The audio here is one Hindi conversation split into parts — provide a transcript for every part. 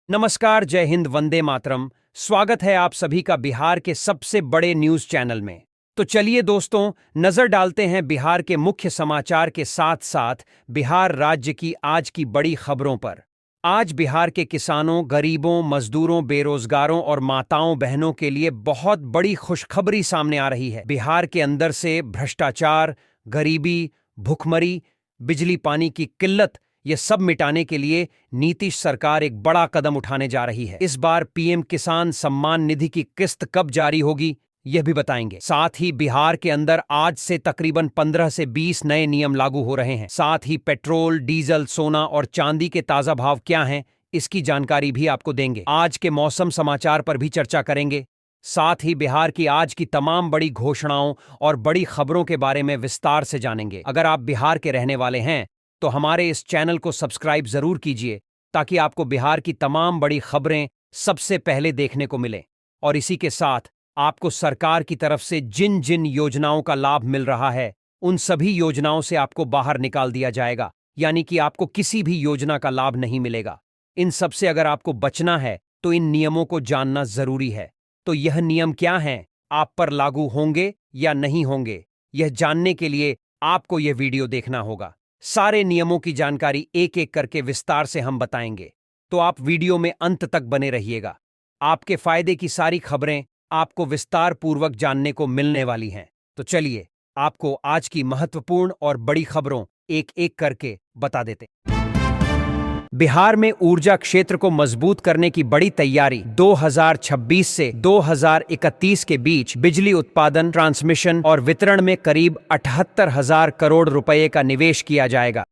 नमस्कार, जय हिंद, वंदे मातरम। स्वागत है आप सभी का बिहार के सबसे बड़े न्यूज चैनल में। तो चलिए दोस्तों, नजर डालते हैं बिहार के मुख्य समाचार के साथ साथ बिहार राज्य की आज की बड़ी खबरों पर। आज बिहार के किसानों, गरीबों, मजदूरों, बेरोजगारों और माताओं बहनों के लिए बहुत बड़ी खुशखबरी सामने आ रही है। बिहार के अंदर से भ्रष्टाचार, गरीबी, भुखमरी, बिजली पानी की किल्लत, ये सब मिटाने के लिए नीतीश सरकार एक बड़ा कदम उठाने जा रही है। इस बार पीएम किसान सम्मान निधि की किस्त कब जारी होगी, यह भी बताएंगे। साथ ही बिहार के अंदर आज से तकरीबन 15 से 20 नए नियम लागू हो रहे हैं। साथ ही पेट्रोल, डीजल, सोना और चांदी के ताजा भाव क्या हैं, इसकी जानकारी भी आपको देंगे। आज के मौसम समाचार पर भी चर्चा करेंगे। साथ ही बिहार की आज की तमाम बड़ी घोषणाओं और बड़ी खबरों के बारे में विस्तार से जानेंगे। अगर आप बिहार के रहने वाले हैं तो हमारे इस चैनल को सब्सक्राइब जरूर कीजिए, ताकि आपको बिहार की तमाम बड़ी खबरें सबसे पहले देखने को मिले। और इसी के साथ आपको सरकार की तरफ से जिन जिन योजनाओं का लाभ मिल रहा है, उन सभी योजनाओं से आपको बाहर निकाल दिया जाएगा, यानी कि आपको किसी भी योजना का लाभ नहीं मिलेगा। इन सब से अगर आपको बचना है तो इन नियमों को जानना जरूरी है। तो यह नियम क्या हैं, आप पर लागू होंगे या नहीं होंगे, यह जानने के लिए आपको यह वीडियो देखना होगा। सारे नियमों की जानकारी एक एक करके विस्तार से हम बताएंगे, तो आप वीडियो में अंत तक बने रहिएगा। आपके फायदे की सारी खबरें आपको विस्तार पूर्वक जानने को मिलने वाली हैं। तो चलिए आपको आज की महत्वपूर्ण और बड़ी खबरों एक एक करके बता देते। बिहार में ऊर्जा क्षेत्र को मजबूत करने की बड़ी तैयारी। 2026 से 2031 के बीच बिजली उत्पादन, ट्रांसमिशन और वितरण में करीब 78,000 करोड़ रुपए का निवेश किया जाएगा।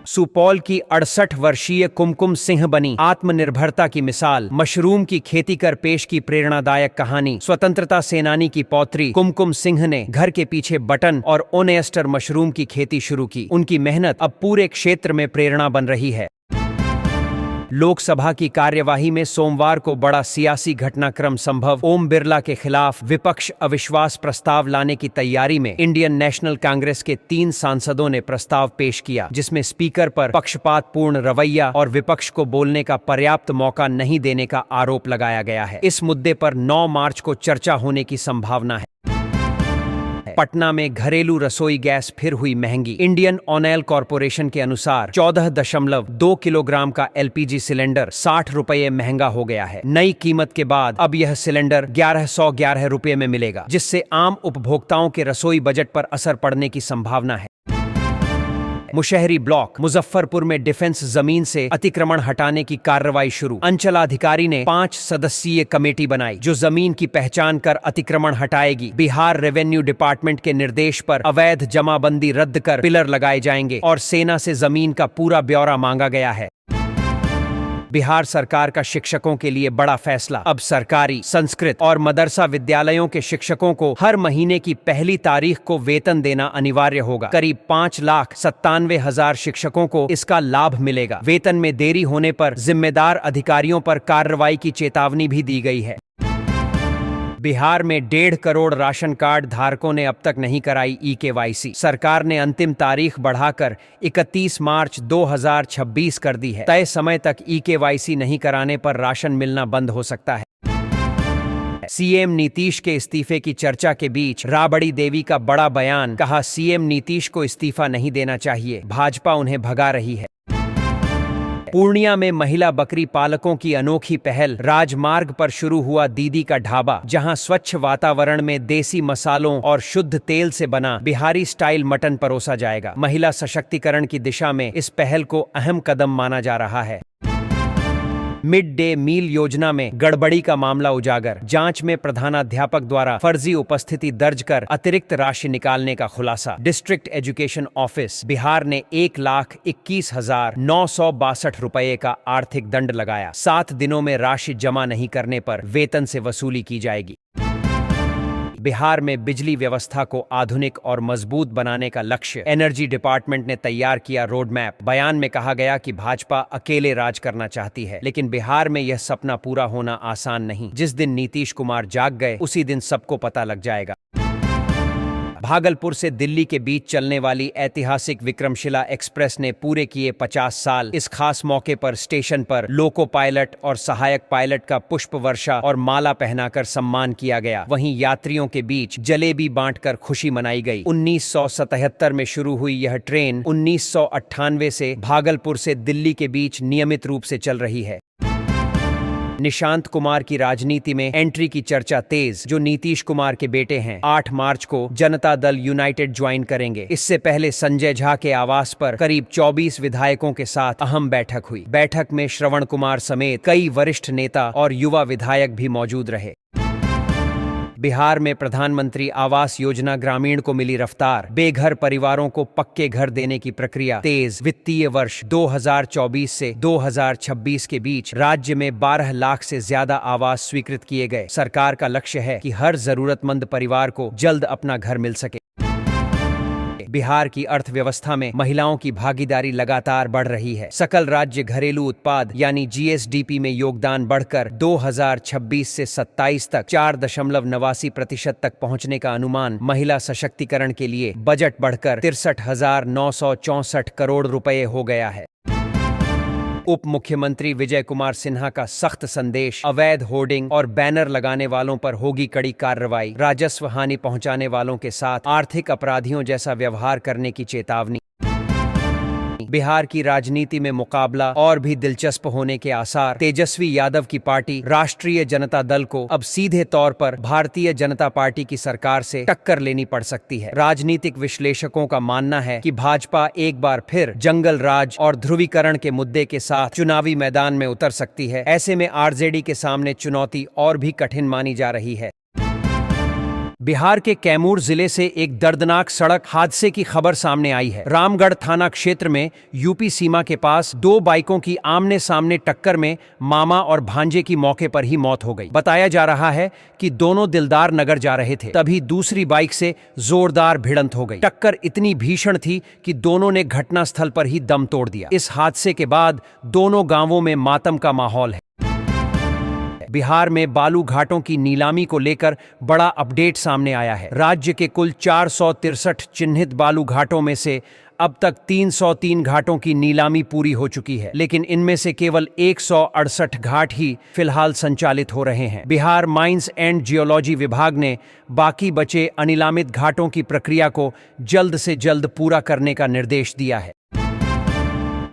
सुपौल की 68 वर्षीय कुमकुम सिंह बनी आत्मनिर्भरता की मिसाल। मशरूम की खेती कर पेश की प्रेरणादायक कहानी। स्वतंत्रता सेनानी की पौत्री कुमकुम सिंह ने घर के पीछे बटन और ओनेस्टर मशरूम की खेती शुरू की। उनकी मेहनत अब पूरे क्षेत्र में प्रेरणा बन रही है। लोकसभा की कार्यवाही में सोमवार को बड़ा सियासी घटनाक्रम संभव। ओम बिरला के खिलाफ विपक्ष अविश्वास प्रस्ताव लाने की तैयारी में इंडियन नेशनल कांग्रेस के 3 सांसदों ने प्रस्ताव पेश किया, जिसमें स्पीकर पर पक्षपातपूर्ण रवैया और विपक्ष को बोलने का पर्याप्त मौका नहीं देने का आरोप लगाया गया है। इस मुद्दे पर 9 मार्च को चर्चा होने की संभावना है। पटना में घरेलू रसोई गैस फिर हुई महंगी। इंडियन ऑयल कॉरपोरेशन के अनुसार 14.2 किलोग्राम का एलपीजी सिलेंडर 60 रुपये महंगा हो गया है। नई कीमत के बाद अब यह सिलेंडर 1111 रुपये में मिलेगा, जिससे आम उपभोक्ताओं के रसोई बजट पर असर पड़ने की संभावना है। मुशहरी ब्लॉक मुजफ्फरपुर में डिफेंस जमीन से अतिक्रमण हटाने की कार्रवाई शुरू। अंचलाधिकारी ने 5 सदस्यीय कमेटी बनाई, जो जमीन की पहचान कर अतिक्रमण हटाएगी। बिहार रेवेन्यू डिपार्टमेंट के निर्देश पर अवैध जमाबंदी रद्द कर पिलर लगाए जाएंगे और सेना से जमीन का पूरा ब्यौरा मांगा गया है। बिहार सरकार का शिक्षकों के लिए बड़ा फैसला। अब सरकारी, संस्कृत और मदरसा विद्यालयों के शिक्षकों को हर महीने की पहली तारीख को वेतन देना अनिवार्य होगा। करीब 5,97,000 शिक्षकों को इसका लाभ मिलेगा। वेतन में देरी होने पर जिम्मेदार अधिकारियों पर कार्रवाई की चेतावनी भी दी गई है। बिहार में 1.5 करोड़ राशन कार्ड धारकों ने अब तक नहीं कराई ई-केवाईसी। सरकार ने अंतिम तारीख बढ़ाकर 31 मार्च 2026 कर दी है। तय समय तक ई-केवाईसी नहीं कराने पर राशन मिलना बंद हो सकता है। सीएम नीतीश के इस्तीफे की चर्चा के बीच राबड़ी देवी का बड़ा बयान। कहा, सीएम नीतीश को इस्तीफा नहीं देना चाहिए, भाजपा उन्हें भगा रही है। पूर्णिया में महिला बकरी पालकों की अनोखी पहल। राजमार्ग पर शुरू हुआ दीदी का ढाबा, जहां स्वच्छ वातावरण में देसी मसालों और शुद्ध तेल से बना बिहारी स्टाइल मटन परोसा जाएगा। महिला सशक्तिकरण की दिशा में इस पहल को अहम कदम माना जा रहा है। मिड डे मील योजना में गड़बड़ी का मामला उजागर। जांच में प्रधानाध्यापक द्वारा फर्जी उपस्थिति दर्ज कर अतिरिक्त राशि निकालने का खुलासा। डिस्ट्रिक्ट एजुकेशन ऑफिस बिहार ने 1,21,962 रुपये का आर्थिक दंड लगाया। 7 दिनों में राशि जमा नहीं करने पर वेतन से वसूली की जाएगी। बिहार में बिजली व्यवस्था को आधुनिक और मजबूत बनाने का लक्ष्य। एनर्जी डिपार्टमेंट ने तैयार किया रोड मैप। बयान में कहा गया कि भाजपा अकेले राज करना चाहती है, लेकिन बिहार में यह सपना पूरा होना आसान नहीं। जिस दिन नीतीश कुमार जाग गए, उसी दिन सबको पता लग जाएगा। भागलपुर से दिल्ली के बीच चलने वाली ऐतिहासिक विक्रमशिला एक्सप्रेस ने पूरे किए 50 साल। इस खास मौके पर स्टेशन पर लोको पायलट और सहायक पायलट का पुष्प वर्षा और माला पहनाकर सम्मान किया गया। वहीं यात्रियों के बीच जलेबी बांटकर खुशी मनाई गई। 1977 में शुरू हुई यह ट्रेन 1998 से भागलपुर से दिल्ली के बीच नियमित रूप से चल रही है। निशांत कुमार की राजनीति में एंट्री की चर्चा तेज। जो नीतीश कुमार के बेटे हैं, 8 मार्च को जनता दल यूनाइटेड ज्वाइन करेंगे। इससे पहले संजय झा के आवास पर करीब 24 विधायकों के साथ अहम बैठक हुई। बैठक में श्रवण कुमार समेत कई वरिष्ठ नेता और युवा विधायक भी मौजूद रहे। बिहार में प्रधानमंत्री आवास योजना ग्रामीण को मिली रफ्तार। बेघर परिवारों को पक्के घर देने की प्रक्रिया तेज। वित्तीय वर्ष 2024 से 2026 के बीच राज्य में 12 लाख से ज्यादा आवास स्वीकृत किए गए। सरकार का लक्ष्य है कि हर जरूरतमंद परिवार को जल्द अपना घर मिल सके। बिहार की अर्थव्यवस्था में महिलाओं की भागीदारी लगातार बढ़ रही है। सकल राज्य घरेलू उत्पाद यानी जीएसडीपी में योगदान बढ़कर 2026 से 27 तक 4.89% तक पहुंचने का अनुमान। महिला सशक्तिकरण के लिए बजट बढ़कर 63,964 करोड़ रुपए हो गया है। उप मुख्यमंत्री विजय कुमार सिन्हा का सख्त संदेश। अवैध होर्डिंग और बैनर लगाने वालों पर होगी कड़ी कार्रवाई। राजस्व हानि पहुंचाने वालों के साथ आर्थिक अपराधियों जैसा व्यवहार करने की चेतावनी। बिहार की राजनीति में मुकाबला और भी दिलचस्प होने के आसार। तेजस्वी यादव की पार्टी राष्ट्रीय जनता दल को अब सीधे तौर पर भारतीय जनता पार्टी की सरकार से टक्कर लेनी पड़ सकती है। राजनीतिक विश्लेषकों का मानना है कि भाजपा एक बार फिर जंगल राज और ध्रुवीकरण के मुद्दे के साथ चुनावी मैदान में उतर सकती है। ऐसे में आरजेडी के सामने चुनौती और भी कठिन मानी जा रही है। बिहार के कैमूर जिले से एक दर्दनाक सड़क हादसे की खबर सामने आई है। रामगढ़ थाना क्षेत्र में यूपी सीमा के पास 2 बाइकों की आमने सामने टक्कर में मामा और भांजे की मौके पर ही मौत हो गई। बताया जा रहा है कि दोनों दिलदार नगर जा रहे थे, तभी दूसरी बाइक से जोरदार भिड़ंत हो गई। टक्कर इतनी भीषण थी कि दोनों ने घटनास्थल पर ही दम तोड़ दिया। इस हादसे के बाद दोनों गांवों में मातम का माहौल है। बिहार में बालू घाटों की नीलामी को लेकर बड़ा अपडेट सामने आया है। राज्य के कुल 463 चिन्हित बालू घाटों में से अब तक 303 घाटों की नीलामी पूरी हो चुकी है, लेकिन इनमें से केवल 168 घाट ही फिलहाल संचालित हो रहे हैं। बिहार माइंस एंड जियोलॉजी विभाग ने बाकी बचे अनिलामित घाटों की प्रक्रिया को जल्द से जल्द पूरा करने का निर्देश दिया है।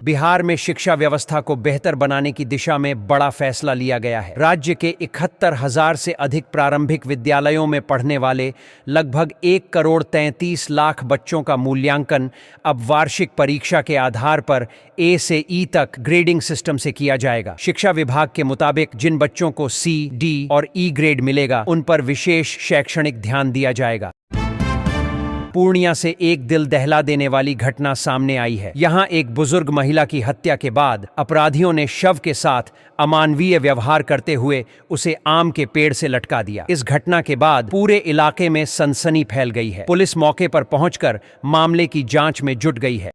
बिहार में शिक्षा व्यवस्था को बेहतर बनाने की दिशा में बड़ा फैसला लिया गया है। राज्य के 71,000 से अधिक प्रारंभिक विद्यालयों में पढ़ने वाले लगभग 1,33,00,000 बच्चों का मूल्यांकन अब वार्षिक परीक्षा के आधार पर ए से ई तक ग्रेडिंग सिस्टम से किया जाएगा। शिक्षा विभाग के मुताबिक जिन बच्चों को सी, डी और ई ग्रेड मिलेगा, उन पर विशेष शैक्षणिक ध्यान दिया जाएगा। पूर्णिया से एक दिल दहला देने वाली घटना सामने आई है। यहां एक बुजुर्ग महिला की हत्या के बाद अपराधियों ने शव के साथ अमानवीय व्यवहार करते हुए उसे आम के पेड़ से लटका दिया। इस घटना के बाद पूरे इलाके में सनसनी फैल गई है। पुलिस मौके पर पहुंचकर मामले की जांच में जुट गई है।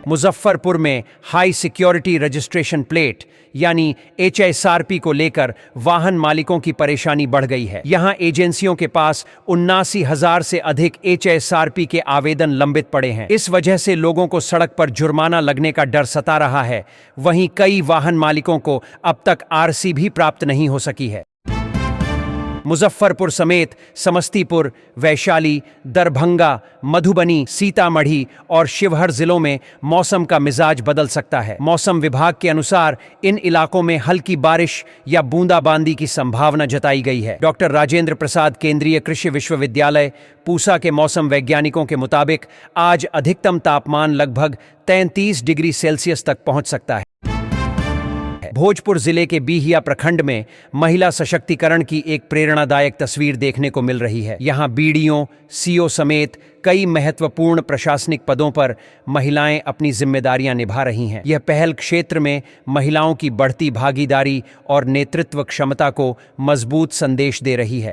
मुजफ्फरपुर में हाई सिक्योरिटी रजिस्ट्रेशन प्लेट यानी HSRP को लेकर वाहन मालिकों की परेशानी बढ़ गई है। यहां एजेंसियों के पास 79,000 से अधिक HSRP के आवेदन लंबित पड़े हैं। इस वजह से लोगों को सड़क पर जुर्माना लगने का डर सता रहा है। वहीं कई वाहन मालिकों को अब तक RC भी प्राप्त नहीं हो सकी है। मुजफ्फरपुर समेत समस्तीपुर, वैशाली, दरभंगा, मधुबनी, सीतामढ़ी और शिवहर जिलों में मौसम का मिजाज बदल सकता है। मौसम विभाग के अनुसार इन इलाकों में हल्की बारिश या बूंदाबांदी की संभावना जताई गई है। डॉक्टर राजेंद्र प्रसाद केंद्रीय कृषि विश्वविद्यालय पूसा के मौसम वैज्ञानिकों के मुताबिक आज अधिकतम तापमान लगभग 33 डिग्री सेल्सियस तक पहुंच सकता है। भोजपुर जिले के बीहिया प्रखंड में महिला सशक्तिकरण की एक प्रेरणादायक तस्वीर देखने को मिल रही है। यहां बीडीओ, सीओ समेत कई महत्वपूर्ण प्रशासनिक पदों पर महिलाएं अपनी जिम्मेदारियां निभा रही हैं। यह पहल क्षेत्र में महिलाओं की बढ़ती भागीदारी और नेतृत्व क्षमता को मजबूत संदेश दे रही है।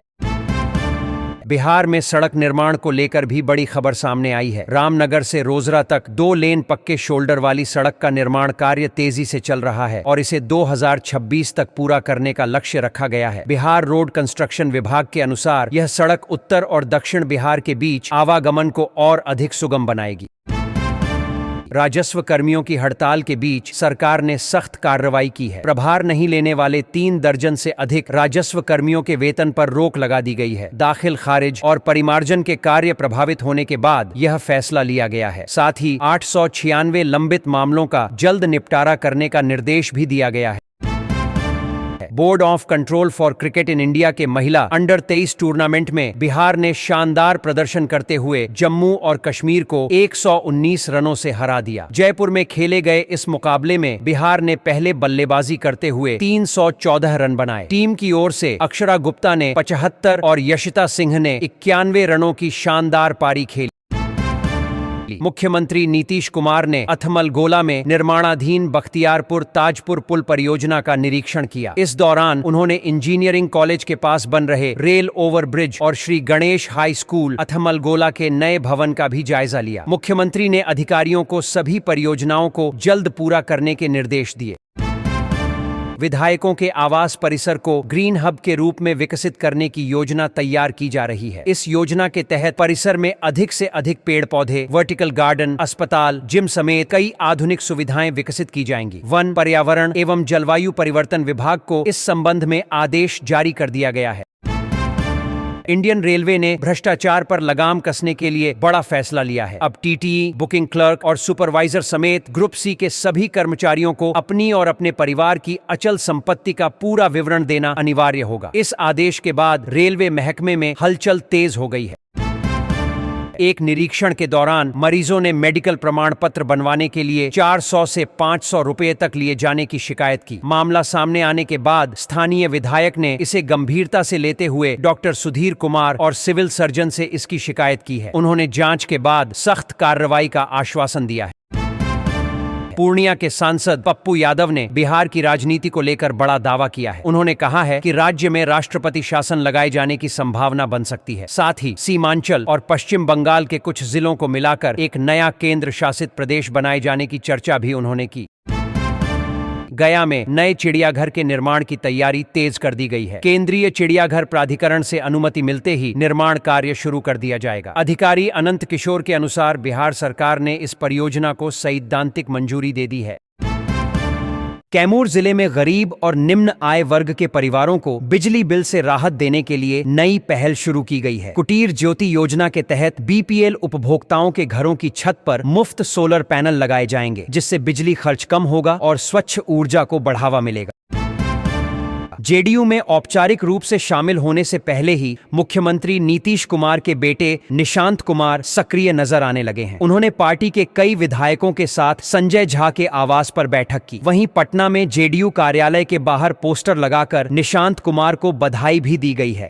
बिहार में सड़क निर्माण को लेकर भी बड़ी खबर सामने आई है। रामनगर से रोजरा तक 2 लेन पक्के शोल्डर वाली सड़क का निर्माण कार्य तेजी से चल रहा है और इसे 2026 तक पूरा करने का लक्ष्य रखा गया है। बिहार रोड कंस्ट्रक्शन विभाग के अनुसार यह सड़क उत्तर और दक्षिण बिहार के बीच आवागमन को और अधिक सुगम बनाएगी। राजस्व कर्मियों की हड़ताल के बीच सरकार ने सख्त कार्रवाई की है। प्रभार नहीं लेने वाले 3 दर्जन से अधिक राजस्व कर्मियों के वेतन पर रोक लगा दी गई है। दाखिल खारिज और परिमार्जन के कार्य प्रभावित होने के बाद यह फैसला लिया गया है। साथ ही 896 लंबित मामलों का जल्द निपटारा करने का निर्देश भी दिया गया है। Board of control for cricket in India के महिला अंडर 23 टूर्नामेंट में बिहार ने शानदार प्रदर्शन करते हुए जम्मू और कश्मीर को 119 रनों से हरा दिया। जयपुर में खेले गए इस मुकाबले में बिहार ने पहले बल्लेबाजी करते हुए 314 रन बनाए। टीम की ओर से अक्षरा गुप्ता ने 75 और यशिता सिंह ने 91 रनों की शानदार पारी खेली। मुख्यमंत्री नीतीश कुमार ने अथमल गोला में निर्माणाधीन बख्तियारपुर ताजपुर पुल परियोजना का निरीक्षण किया। इस दौरान उन्होंने इंजीनियरिंग कॉलेज के पास बन रहे रेल ओवर ब्रिज और श्री गणेश हाई स्कूल अथमल गोला के नए भवन का भी जायजा लिया। मुख्यमंत्री ने अधिकारियों को सभी परियोजनाओं को जल्द पूरा करने के निर्देश दिए। विधायकों के आवास परिसर को ग्रीन हब के रूप में विकसित करने की योजना तैयार की जा रही है। इस योजना के तहत परिसर में अधिक से अधिक पेड़ पौधे, वर्टिकल गार्डन, अस्पताल, जिम समेत कई आधुनिक सुविधाएं विकसित की जाएंगी। वन, पर्यावरण एवं जलवायु परिवर्तन विभाग को इस संबंध में आदेश जारी कर दिया गया है। इंडियन रेलवे ने भ्रष्टाचार पर लगाम कसने के लिए बड़ा फैसला लिया है। अब टीटीई, बुकिंग क्लर्क और सुपरवाइजर समेत ग्रुप सी के सभी कर्मचारियों को अपनी और अपने परिवार की अचल संपत्ति का पूरा विवरण देना अनिवार्य होगा। इस आदेश के बाद रेलवे महकमे में हलचल तेज हो गई है। एक निरीक्षण के दौरान मरीजों ने मेडिकल प्रमाण पत्र बनवाने के लिए 400 से 500 रुपए तक लिए जाने की शिकायत की। मामला सामने आने के बाद स्थानीय विधायक ने इसे गंभीरता से लेते हुए डॉक्टर सुधीर कुमार और सिविल सर्जन से इसकी शिकायत की है। उन्होंने जांच के बाद सख्त कार्रवाई का आश्वासन दिया है। पूर्णिया के सांसद पप्पू यादव ने बिहार की राजनीति को लेकर बड़ा दावा किया है। उन्होंने कहा है कि राज्य में राष्ट्रपति शासन लगाए जाने की संभावना बन सकती है। साथ ही सीमांचल और पश्चिम बंगाल के कुछ जिलों को मिलाकर एक नया केंद्र शासित प्रदेश बनाए जाने की चर्चा भी उन्होंने की। गया में नए चिड़ियाघर के निर्माण की तैयारी तेज कर दी गई है। केंद्रीय चिड़ियाघर प्राधिकरण से अनुमति मिलते ही निर्माण कार्य शुरू कर दिया जाएगा। अधिकारी अनंत किशोर के अनुसार बिहार सरकार ने इस परियोजना को सैद्धांतिक मंजूरी दे दी है। कैमूर जिले में गरीब और निम्न आय वर्ग के परिवारों को बिजली बिल से राहत देने के लिए नई पहल शुरू की गई है। कुटीर ज्योति योजना के तहत बीपीएल उपभोक्ताओं के घरों की छत पर मुफ्त सोलर पैनल लगाए जाएंगे, जिससे बिजली खर्च कम होगा और स्वच्छ ऊर्जा को बढ़ावा मिलेगा। जेडीयू में औपचारिक रूप से शामिल होने से पहले ही मुख्यमंत्री नीतीश कुमार के बेटे निशांत कुमार सक्रिय नजर आने लगे हैं। उन्होंने पार्टी के कई विधायकों के साथ संजय झा के आवास पर बैठक की। वहीं पटना में जेडीयू कार्यालय के बाहर पोस्टर लगाकर निशांत कुमार को बधाई भी दी गई है।